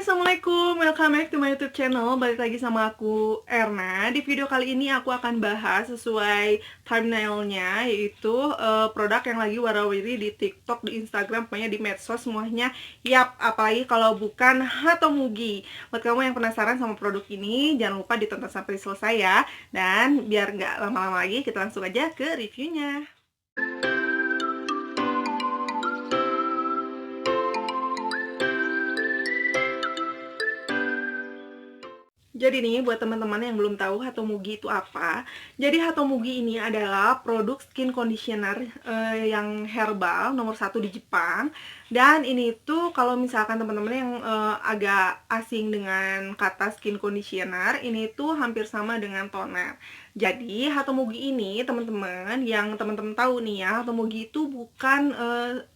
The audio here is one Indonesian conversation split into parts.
Assalamualaikum, welcome back to my YouTube channel. Balik lagi sama aku, Erna. Di video kali ini aku akan bahas sesuai thumbnailnya, yaitu produk yang lagi warawiri di TikTok, di Instagram, pokoknya di medsos semuanya. Yap, apalagi kalau bukan Hatomugi. Buat kamu yang penasaran sama produk ini, jangan lupa ditonton sampai selesai ya. Dan biar nggak lama-lama lagi, kita langsung aja ke reviewnya. Jadi nih, buat teman-teman yang belum tahu Hatomugi itu apa, jadi Hatomugi ini adalah produk skin conditioner yang herbal nomor 1 di Jepang. Dan ini tuh kalau misalkan teman-teman yang agak asing dengan kata skin conditioner, ini tuh hampir sama dengan toner. Jadi Hatomugi ini teman-teman, yang teman-teman tahu nih ya, Hatomugi itu bukan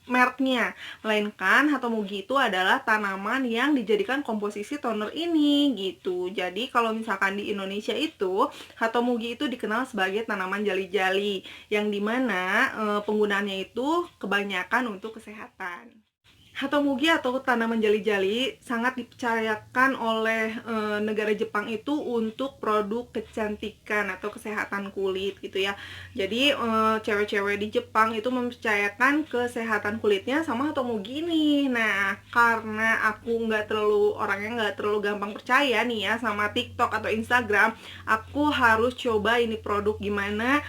mereknya, melainkan Hatomugi itu adalah tanaman yang dijadikan komposisi toner ini gitu. Jadi kalau misalkan di Indonesia itu Hatomugi itu dikenal sebagai tanaman jali-jali, yang dimana penggunaannya itu kebanyakan untuk kesehatan. Hatomugi atau tanaman jali-jali sangat dipercayakan oleh negara Jepang itu untuk produk kecantikan atau kesehatan kulit gitu ya. Jadi cewek-cewek di Jepang itu mempercayakan kesehatan kulitnya sama Hatomugi ini. Nah, karena aku orangnya nggak terlalu gampang percaya nih ya sama TikTok atau Instagram, aku harus coba ini produk gimana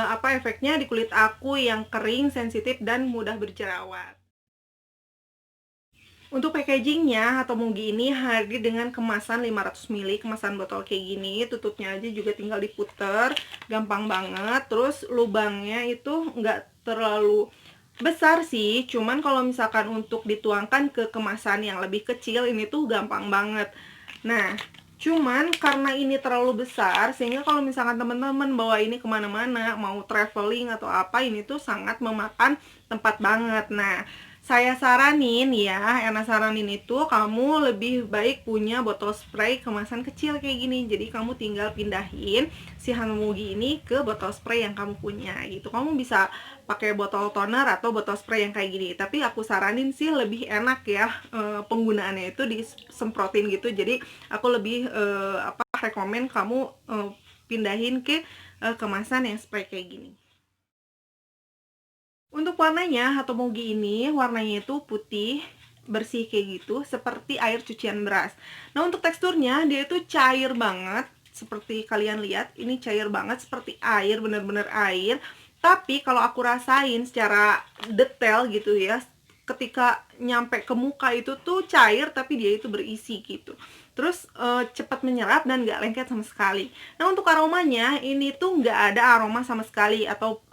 apa efeknya di kulit aku yang kering, sensitif dan mudah berjerawat. Untuk packagingnya, Hatomugi ini hadir dengan kemasan 500 ml, kemasan botol kayak gini. Tutupnya aja juga tinggal diputer, gampang banget. Terus lubangnya itu nggak terlalu besar sih, cuman kalau misalkan untuk dituangkan ke kemasan yang lebih kecil, ini tuh gampang banget. Nah, cuman karena ini terlalu besar, sehingga kalau misalkan teman-teman bawa ini kemana-mana, mau traveling atau apa, ini tuh sangat memakan tempat banget. Nah, saya saranin ya, Erna saranin itu kamu lebih baik punya botol spray kemasan kecil kayak gini. Jadi kamu tinggal pindahin si Hatomugi ini ke botol spray yang kamu punya gitu. Kamu bisa pakai botol toner atau botol spray yang kayak gini. Tapi aku saranin sih lebih enak ya penggunaannya itu disemprotin gitu. Jadi aku lebih rekomen kamu pindahin ke kemasan yang spray kayak gini. Untuk warnanya, Hatomugi ini warnanya itu putih, bersih kayak gitu, seperti air cucian beras. Nah, untuk teksturnya dia itu cair banget, seperti kalian lihat, ini cair banget seperti air, bener-bener air. Tapi kalau aku rasain secara detail gitu ya, ketika nyampe ke muka itu tuh cair tapi dia itu berisi gitu. Terus cepat menyerap dan nggak lengket sama sekali. Nah, untuk aromanya ini tuh nggak ada aroma sama sekali atau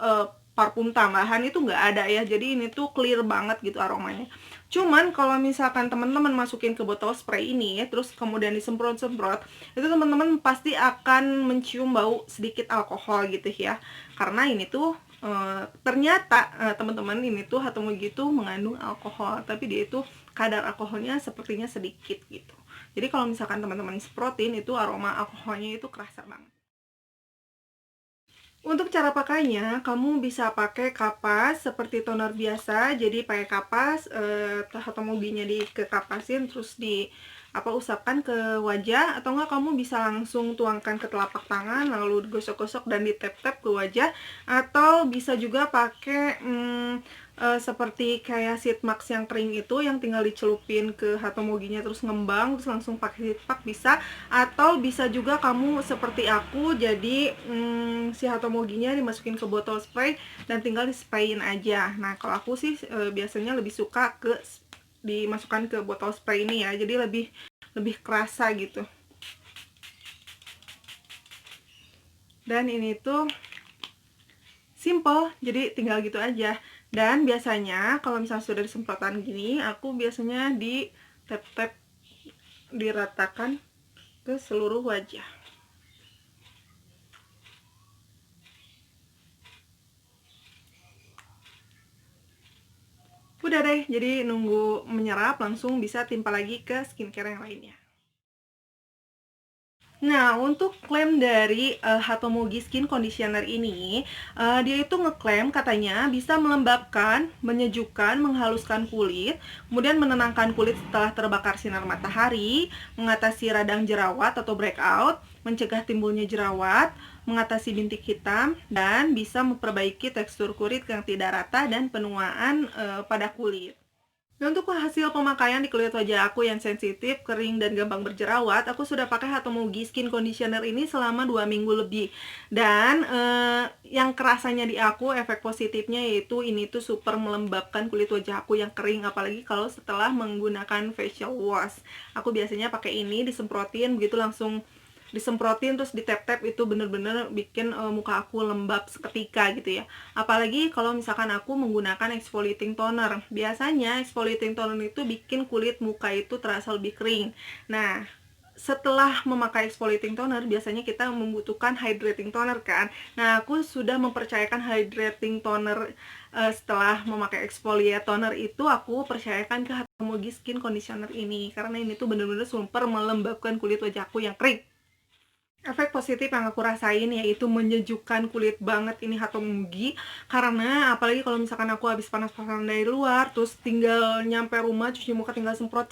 parfum tambahan itu nggak ada ya. Jadi ini tuh clear banget gitu aromanya. Cuman kalau misalkan teman-teman masukin ke botol spray ini ya, terus kemudian disemprot-semprot, itu teman-teman pasti akan mencium bau sedikit alkohol gitu ya. Karena ini tuh ternyata teman-teman ini tuh Hatomugi itu mengandung alkohol, tapi dia itu kadar alkoholnya sepertinya sedikit gitu. Jadi kalau misalkan teman-teman semprotin itu aroma alkoholnya itu kerasa banget. Untuk cara pakainya, kamu bisa pakai kapas seperti toner biasa. Jadi pakai kapas, Hatomuginya dikekapasin terus usapkan ke wajah, atau enggak kamu bisa langsung tuangkan ke telapak tangan lalu digosok-gosok dan ditap-tap ke wajah, atau bisa juga pakai seperti kayak sheet mask yang kering itu yang tinggal dicelupin ke Hatomuginya terus ngembang terus langsung pakai sheet mask bisa, atau bisa juga kamu seperti aku, jadi si Hatomuginya dimasukin ke botol spray dan tinggal disprayin aja. Nah, kalau aku sih biasanya lebih suka dimasukkan ke botol spray ini ya, jadi lebih lebih kerasa gitu. Dan ini tuh simple, jadi tinggal gitu aja. Dan biasanya kalau misalnya sudah disemprotan gini, aku biasanya di tap-tap, diratakan ke seluruh wajah. Udah deh, jadi nunggu menyerap langsung bisa timpa lagi ke skincare yang lainnya. Nah, untuk klaim dari Hatomugi Skin Conditioner ini, dia itu ngeklaim katanya bisa melembabkan, menyejukkan, menghaluskan kulit, kemudian menenangkan kulit setelah terbakar sinar matahari, mengatasi radang jerawat atau breakout, mencegah timbulnya jerawat, mengatasi bintik hitam, dan bisa memperbaiki tekstur kulit yang tidak rata dan penuaan pada kulit. Dan untuk hasil pemakaian di kulit wajah aku yang sensitif, kering, dan gampang berjerawat, aku sudah pakai Hatomugi Skin Conditioner ini selama 2 minggu lebih. Dan yang kerasanya di aku, efek positifnya yaitu ini tuh super melembabkan kulit wajah aku yang kering, apalagi kalau setelah menggunakan facial wash. Aku biasanya pakai ini, disemprotin, begitu langsung disemprotin terus ditap-tap, itu bener-bener bikin muka aku lembab seketika gitu ya. Apalagi kalau misalkan aku menggunakan exfoliating toner. Biasanya exfoliating toner itu bikin kulit muka itu terasa lebih kering. Nah, setelah memakai exfoliating toner biasanya kita membutuhkan hydrating toner kan. Nah, aku sudah mempercayakan hydrating toner setelah memakai exfoliate toner itu aku percayakan ke Hatomugi Skin Conditioner ini, karena ini tuh bener-bener super melembabkan kulit wajahku yang kering. Efek positif yang aku rasain yaitu menyejukkan kulit banget ini Hatomugi, karena apalagi kalau misalkan aku habis panas-pasan dari luar terus tinggal nyampe rumah cuci muka tinggal semprot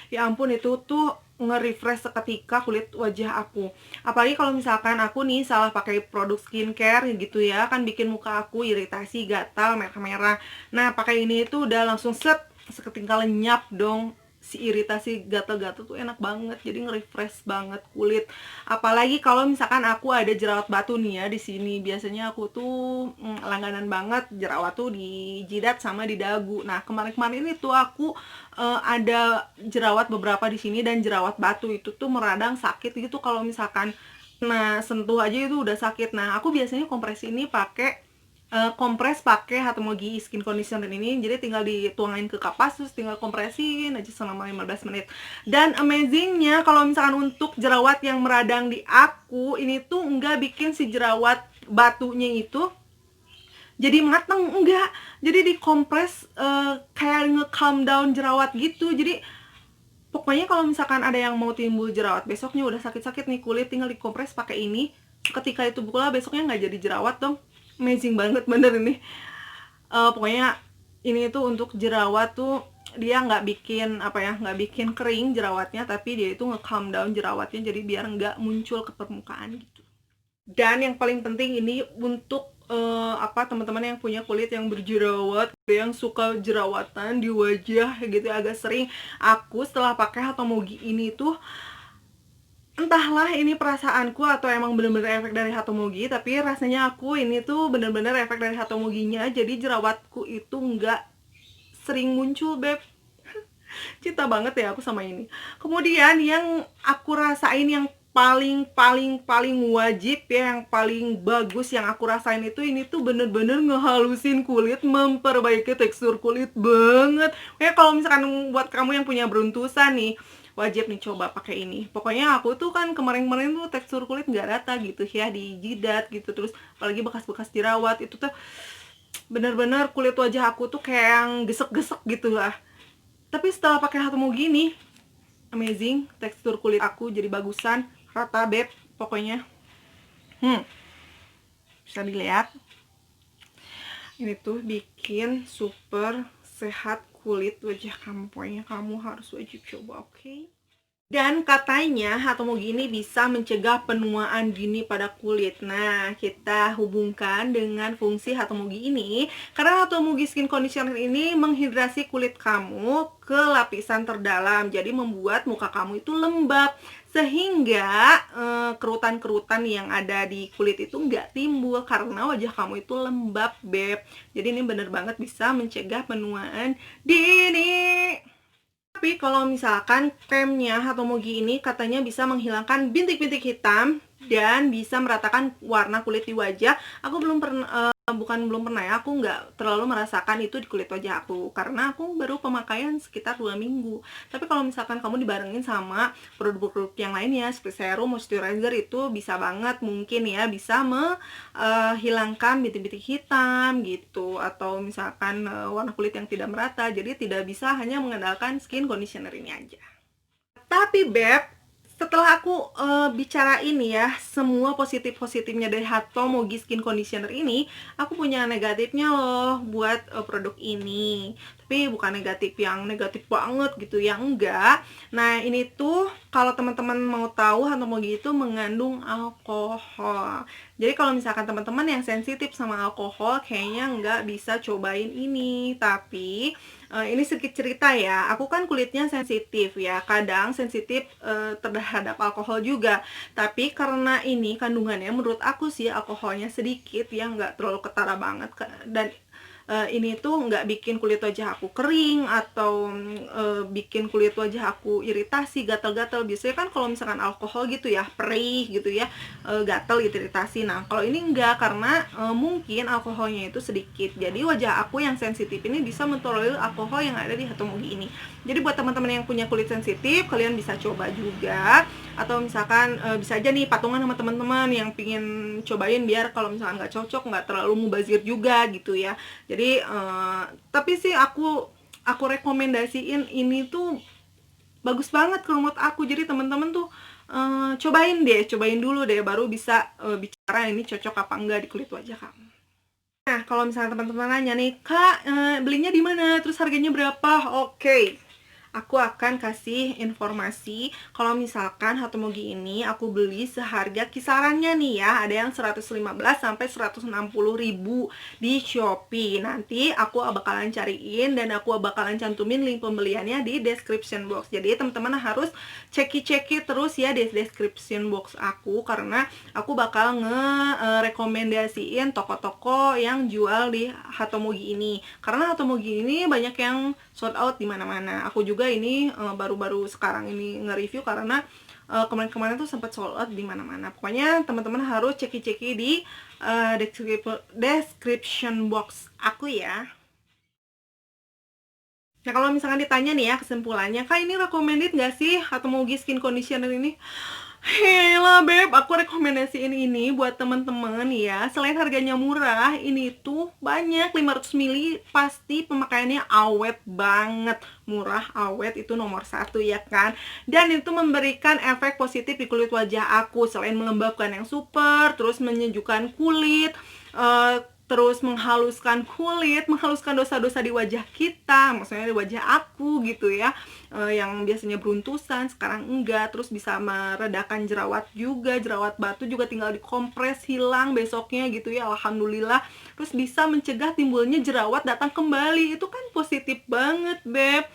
ya ampun, itu tuh nge-refresh seketika kulit wajah aku. Apalagi kalau misalkan aku nih salah pakai produk skincare gitu ya, kan bikin muka aku iritasi, gatal, merah-merah. Nah, pakai ini tuh udah langsung seketika lenyap dong si iritasi gatal-gatal tuh, enak banget, jadi nge-refresh banget kulit. Apalagi kalau misalkan aku ada jerawat batu nih ya di sini, biasanya aku tuh langganan banget jerawat tuh di jidat sama di dagu. Nah, kemarin-kemarin itu aku ada jerawat beberapa di sini, dan jerawat batu itu tuh meradang sakit gitu kalau misalkan sentuh aja itu udah sakit. Nah, aku biasanya kompres ini pakai kompres pakai Hatomugi Skin Conditioner ini, jadi tinggal dituangin ke kapas terus tinggal kompresin aja selama 15 menit. Dan amazingnya kalau misalkan untuk jerawat yang meradang di aku ini tuh nggak bikin si jerawat batunya itu jadi mateng, enggak. Jadi dikompres kayak nge-calm down jerawat gitu. Jadi pokoknya kalau misalkan ada yang mau timbul jerawat besoknya udah sakit-sakit nih kulit, tinggal dikompres pakai ini, ketika itu pula besoknya nggak jadi jerawat dong. Amazing banget bener ini. Pokoknya ini tuh untuk jerawat tuh dia nggak bikin nggak bikin kering jerawatnya, tapi dia itu nge-calm down jerawatnya, jadi biar nggak muncul ke permukaan gitu. Dan yang paling penting ini untuk teman-teman yang punya kulit yang berjerawat, yang suka jerawatan di wajah gitu agak sering. Aku setelah pakai Hatomugi ini tuh, entahlah ini perasaanku atau emang bener-bener efek dari Hatomugi, tapi rasanya aku ini tuh bener-bener efek dari Hatomuginya, jadi jerawatku itu nggak sering muncul, beb. Cinta banget ya aku sama ini. Kemudian yang aku rasain yang paling wajib ya, yang paling bagus yang aku rasain itu, ini tuh bener-bener ngehalusin kulit, memperbaiki tekstur kulit banget. Kayak kalau misalkan buat kamu yang punya beruntusan nih, wajib nih coba pakai ini. Pokoknya aku tuh kan kemarin-kemarin tuh tekstur kulit nggak rata gitu ya di jidat gitu, terus apalagi bekas-bekas jerawat itu tuh bener-bener kulit wajah aku tuh kayak yang gesek-gesek gitu lah. Tapi setelah pakai Hatomugi ini, amazing, tekstur kulit aku jadi bagusan, rata beb, pokoknya. Bisa dilihat. Ini tuh bikin super sehat kulit wajah kamu. Pokoknya kamu harus wajib coba, oke? Dan katanya Hatomugi ini bisa mencegah penuaan dini pada kulit. Nah, kita hubungkan dengan fungsi Hatomugi ini, karena Hatomugi Skin Conditioner ini menghidrasi kulit kamu ke lapisan terdalam, jadi membuat muka kamu itu lembab, sehingga kerutan-kerutan yang ada di kulit itu nggak timbul karena wajah kamu itu lembab, beb. Jadi ini bener banget bisa mencegah penuaan dini. Tapi kalau misalkan kremnya Hatomugi ini katanya bisa menghilangkan bintik-bintik hitam dan bisa meratakan warna kulit di wajah. Aku belum pernah, belum pernah ya, aku nggak terlalu merasakan itu di kulit wajah aku, karena aku baru pemakaian sekitar 2 minggu. Tapi kalau misalkan kamu dibarengin sama produk-produk yang lainnya seperti serum, moisturizer, itu bisa banget mungkin ya, bisa menghilangkan bintik-bintik hitam gitu, atau misalkan warna kulit yang tidak merata. Jadi tidak bisa hanya mengandalkan skin conditioner ini aja. Tapi beb, Setelah aku bicarain ya semua positif-positifnya dari Hatomogi Skin Conditioner ini, aku punya negatifnya loh buat produk ini. Tapi bukan negatif yang negatif banget gitu ya, enggak. Nah, ini tuh kalau teman-teman mau tahu, Hatomogi itu mengandung alkohol. Jadi kalau misalkan teman-teman yang sensitif sama alkohol, kayaknya nggak bisa cobain ini. Tapi ini sedikit cerita ya, aku kan kulitnya sensitif ya, kadang sensitif terhadap alkohol juga. Tapi karena ini kandungannya menurut aku sih alkoholnya sedikit ya, nggak terlalu ketara banget. Dan ini tuh nggak bikin kulit wajah aku kering atau bikin kulit wajah aku iritasi, gatal-gatal. Biasanya kan kalau misalkan alkohol gitu ya, perih gitu ya, gatal gitu, iritasi. Nah, kalau ini enggak, karena mungkin alkoholnya itu sedikit. Jadi wajah aku yang sensitif ini bisa mentolerir alkohol yang ada di Hatomogi ini. Jadi buat teman-teman yang punya kulit sensitif, kalian bisa coba juga. Atau misalkan bisa aja nih patungan sama teman-teman yang pingin cobain, biar kalau misalkan nggak cocok, nggak terlalu mubazir juga gitu ya. Jadi tapi sih aku rekomendasiin ini tuh bagus banget kalau menurut aku. Jadi teman-teman tuh cobain dulu deh, baru bisa bicara ini cocok apa enggak di kulit wajah kamu. Nah, kalau misalnya teman-teman nanya nih, Kak, belinya di mana? Terus harganya berapa? Oke. Aku akan kasih informasi kalau misalkan Hatomogi ini aku beli seharga kisarannya nih ya, ada yang 115 sampai 160 ribu di Shopee. Nanti aku bakalan cariin dan aku bakalan cantumin link pembeliannya di description box. Jadi teman-teman harus ceki-ceki terus ya di description box aku, karena aku bakal ngerekomendasiin toko-toko yang jual di Hatomogi ini. Karena Hatomogi ini banyak yang sold out di mana-mana. Aku juga ini baru-baru sekarang ini nge-review karena kemarin-kemarin tuh sempat sold out di mana-mana. Pokoknya teman-teman harus ceki-ceki di description box aku ya. Nah, kalau misalkan ditanya nih ya kesimpulannya, Kak, ini recommended nggak sih Hatomogi Skin Conditioner ini? Hela beb, aku rekomendasiin ini buat temen-temen ya. Selain harganya murah, ini tuh banyak 500 ml, pasti pemakaiannya awet banget. Murah, awet itu nomor satu ya kan. Dan itu memberikan efek positif di kulit wajah aku. Selain melembabkan yang super, terus menyejukkan kulit, terus menghaluskan kulit, menghaluskan dosa-dosa di wajah kita, maksudnya di wajah aku gitu ya, yang biasanya beruntusan sekarang enggak. Terus bisa meredakan jerawat juga, jerawat batu juga tinggal dikompres hilang besoknya gitu ya, alhamdulillah. Terus bisa mencegah timbulnya jerawat datang kembali, itu kan positif banget beb.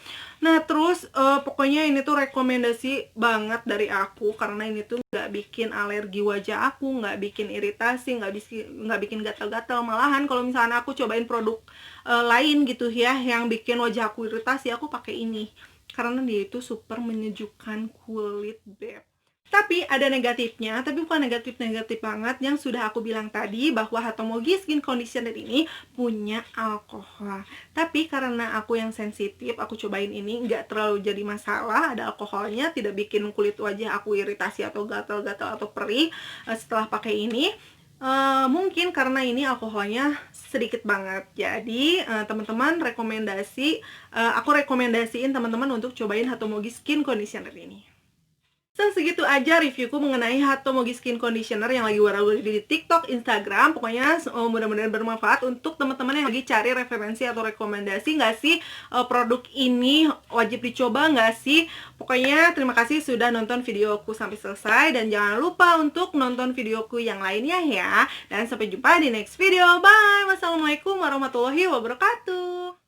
Nah, terus pokoknya ini tuh rekomendasi banget dari aku, karena ini tuh nggak bikin alergi wajah aku, nggak bikin iritasi, nggak bikin gatal-gatal. Malahan kalau misalnya aku cobain produk lain gitu ya yang bikin wajah aku iritasi, aku pakai ini karena dia itu super menyejukkan kulit beb. Tapi ada negatifnya, tapi bukan negatif-negatif banget, yang sudah aku bilang tadi bahwa Hatomogi Skin Conditioner ini punya alkohol. Tapi karena aku yang sensitif, aku cobain ini nggak terlalu jadi masalah, ada alkoholnya, tidak bikin kulit wajah aku iritasi atau gatal-gatal atau perih setelah pakai ini. Mungkin karena ini alkoholnya sedikit banget, jadi teman-teman aku rekomendasiin teman-teman untuk cobain Hatomogi Skin Conditioner ini. Segitu aja reviewku mengenai Hatomogi Skin Conditioner yang lagi warawiri di TikTok, Instagram. Pokoknya mudah-mudahan bermanfaat untuk teman-teman yang lagi cari referensi atau rekomendasi nggak sih produk ini wajib dicoba nggak sih. Pokoknya terima kasih sudah nonton videoku sampai selesai, dan jangan lupa untuk nonton videoku yang lainnya ya. Dan sampai jumpa di next video. Bye. Wassalamualaikum warahmatullahi wabarakatuh.